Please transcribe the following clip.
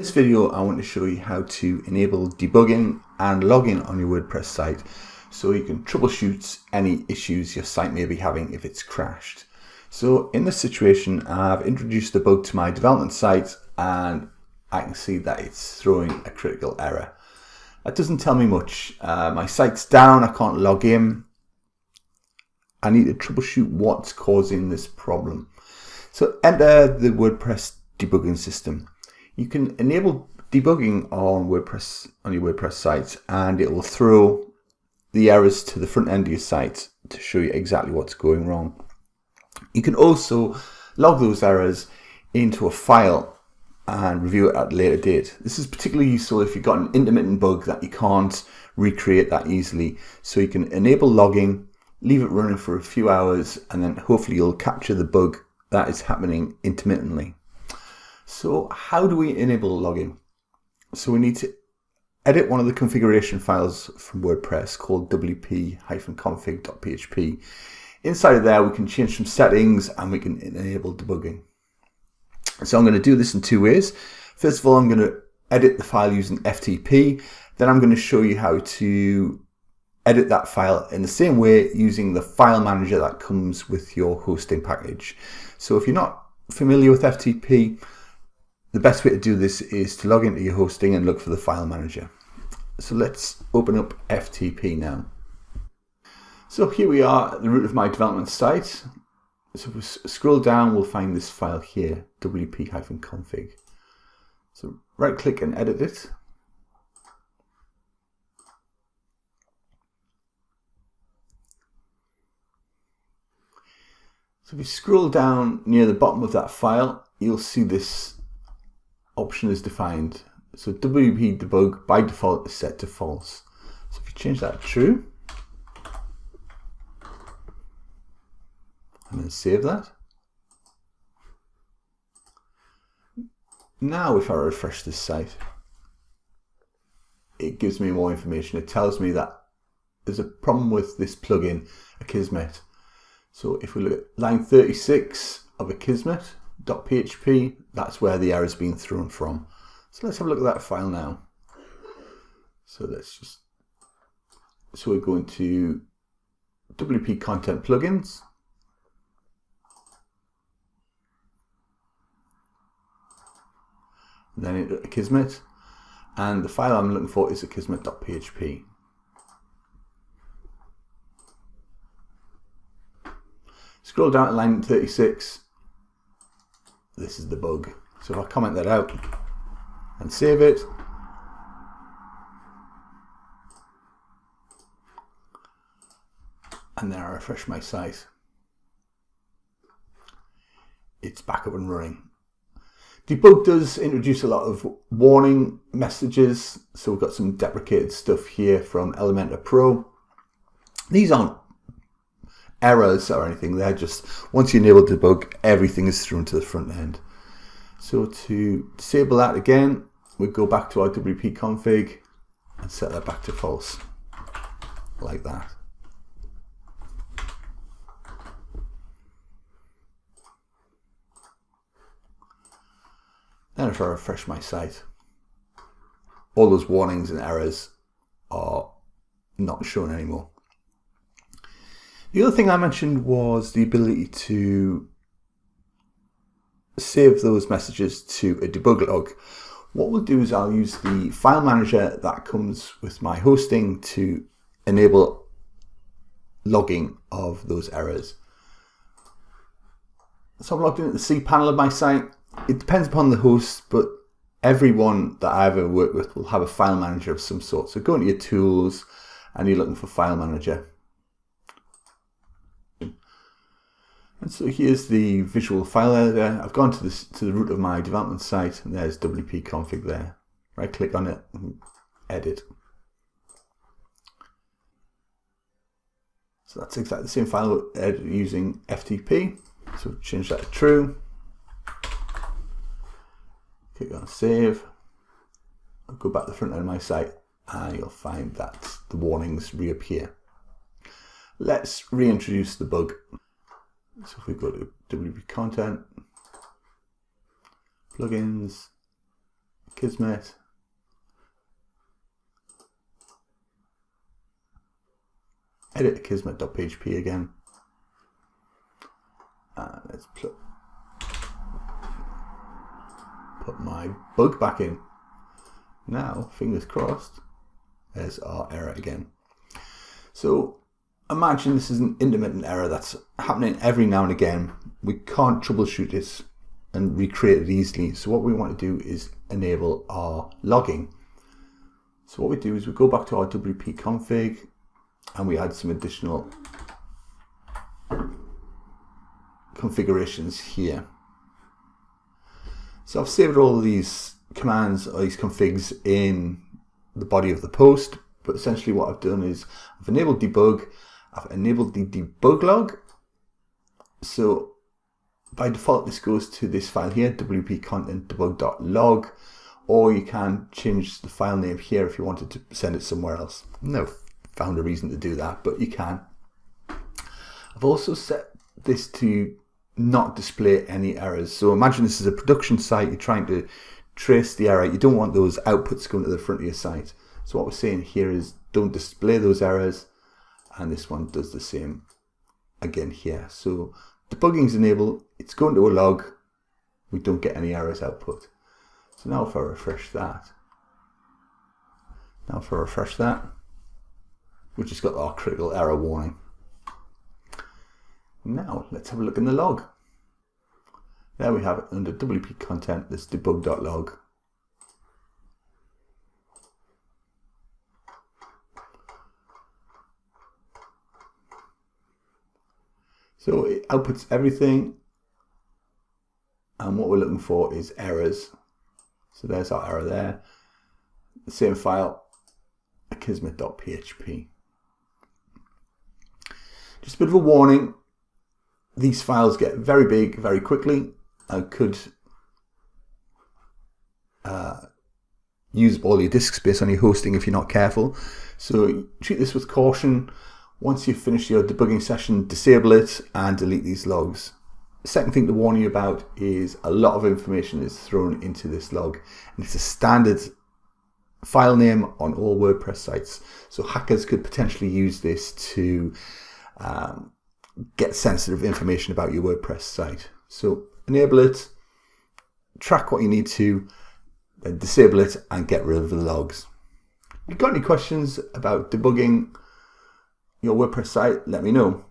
In this video, I want to show you how to enable debugging and logging on your WordPress site so you can troubleshoot any issues your site may be having if it's crashed. So in this situation, I've introduced a bug to my development site and I can see that it's throwing a critical error. That doesn't tell me much. My site's down, I can't log in. I need to troubleshoot what's causing this problem. So enter the WordPress debugging system. You can enable debugging on your WordPress site and it will throw the errors to the front end of your site to show you exactly what's going wrong. You can also log those errors into a file and review it at a later date. This is particularly useful if you've got an intermittent bug that you can't recreate that easily. So you can enable logging, leave it running for a few hours, and then hopefully you'll capture the bug that is happening intermittently. So how do we enable logging? So we need to edit one of the configuration files from WordPress called wp-config.php. Inside of there we can change some settings and we can enable debugging. So I'm going to do this in two ways. First of all, I'm going to edit the file using FTP. Then I'm going to show you how to edit that file in the same way using the file manager that comes with your hosting package. So if you're not familiar with FTP, the best way to do this is to log into your hosting and look for the file manager. So let's open up FTP now. So here we are at the root of my development site. So if we scroll down, we'll find this file here, wp-config. So right click and edit it. So if you scroll down near the bottom of that file, you'll see this option is defined. So WP debug by default is set to false. So if you change that to true, and then save that. Now if I refresh this site, it gives me more information. It tells me that there's a problem with this plugin, Akismet. So if we look at line 36 of Akismet.php, that's where the error is being thrown from. So let's have a look at that file now. So we're going to WP content plugins. And then into Akismet. And the file I'm looking for is Akismet.php. Scroll down to line 36. This is the bug. So if I comment that out and save it, and then I refresh my site, it's back up and running. Debug does introduce a lot of warning messages. So we've got some deprecated stuff here from Elementor Pro. These aren't errors or anything, they're just, once you enable debug, everything is thrown to the front end. So to disable that again, we go back to our WP config and set that back to false, like that. Then if I refresh my site, all those warnings and errors are not shown anymore. The other thing I mentioned was the ability to save those messages to a debug log. What we'll do is I'll use the file manager that comes with my hosting to enable logging of those errors. So I'm logged in at the cPanel of my site. It depends upon the host, but everyone that I ever work with will have a file manager of some sort. So go into your tools and you're looking for file manager. And so here's the visual file editor. I've gone to the root of my development site and there's WP config there. Right click on it and edit. So that's exactly the same file editor using FTP. So change that to true. Click on save. I'll go back to the front end of my site and you'll find that the warnings reappear. Let's reintroduce the bug. So if we go to WP content, plugins, Kismet. Edit kismet.php again. Let's put my bug back in. Now, fingers crossed, there's our error again. So imagine this is an intermittent error that's happening every now and again. We can't troubleshoot this and recreate it easily. So what we want to do is enable our logging. So what we do is we go back to our WP config and we add some additional configurations here. So I've saved all of these commands or these configs in the body of the post, but essentially what I've done is I've enabled debug, I've enabled the debug log. So by default this goes to this file here, wp content debug.log, or you can change the file name here if you wanted to send it somewhere else. No, found a reason to do that, but you can. I've also set this to not display any errors. So imagine this is a production site, you're trying to trace the error, you don't want those outputs going to the front of your site. So what we're saying here is don't display those errors, and this one does the same again here. So debugging is enabled, it's going to a log, we don't get any errors output. So now if I refresh that, we've just got our critical error warning. Now let's have a look in the log. There we have it under WP content, this debug.log. So it outputs everything, and what we're looking for is errors. So there's our error there. The same file, kismet.php. Just a bit of a warning. These files get very big very quickly and could use up all your disk space on your hosting if you're not careful. So treat this with caution. Once you've finished your debugging session, disable it and delete these logs. The second thing to warn you about is a lot of information is thrown into this log, and it's a standard file name on all WordPress sites. So hackers could potentially use this to get sensitive information about your WordPress site. So enable it, track what you need to, then disable it and get rid of the logs. If you've got any questions about debugging your WordPress site, let me know.